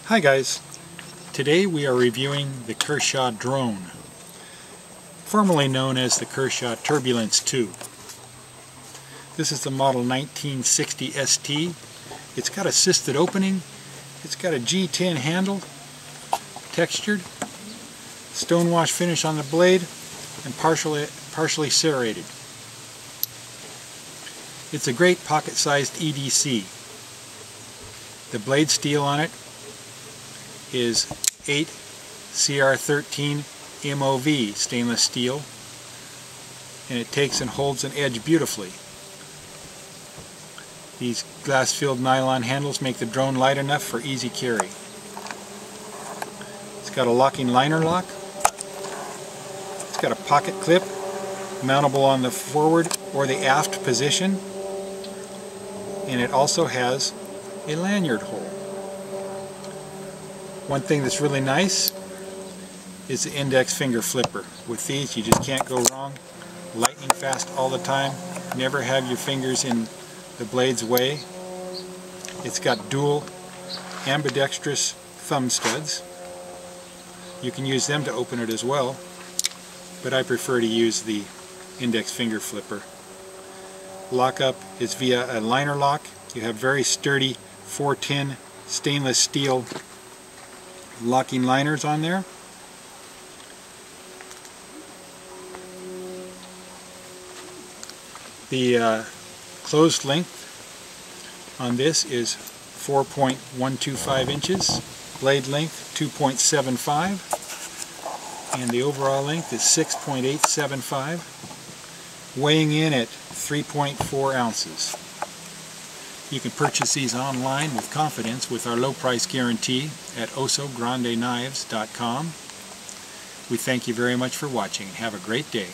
Hi guys, today we are reviewing the Kershaw drone, formerly known as the Kershaw Turbulence II. This is the model 1960 ST. It's got assisted opening, it's got a G10 handle, textured, stonewash finish on the blade, and partially serrated. It's a great pocket-sized EDC. The blade steel on it is 8 CR13 MOV stainless steel, and it takes and holds an edge beautifully. These glass-filled nylon handles make the drone light enough for easy carry. It's got a locking liner lock. It's got a pocket clip mountable on the forward or the aft position, and it also has a lanyard hole. One thing that's really nice is the index finger flipper. With these you just can't go wrong. Lightning fast all the time. Never have your fingers in the blade's way. It's got dual ambidextrous thumb studs. You can use them to open it as well, but I prefer to use the index finger flipper. Lockup is via a liner lock. You have very sturdy 410 stainless steel locking liners on there. The closed length on this is 4.125 inches, blade length 2.75, and the overall length is 6.875, weighing in at 3.4 ounces. You can purchase these online with confidence with our low price guarantee at OsoGrandeKnives.com. We thank you very much for watching and have a great day.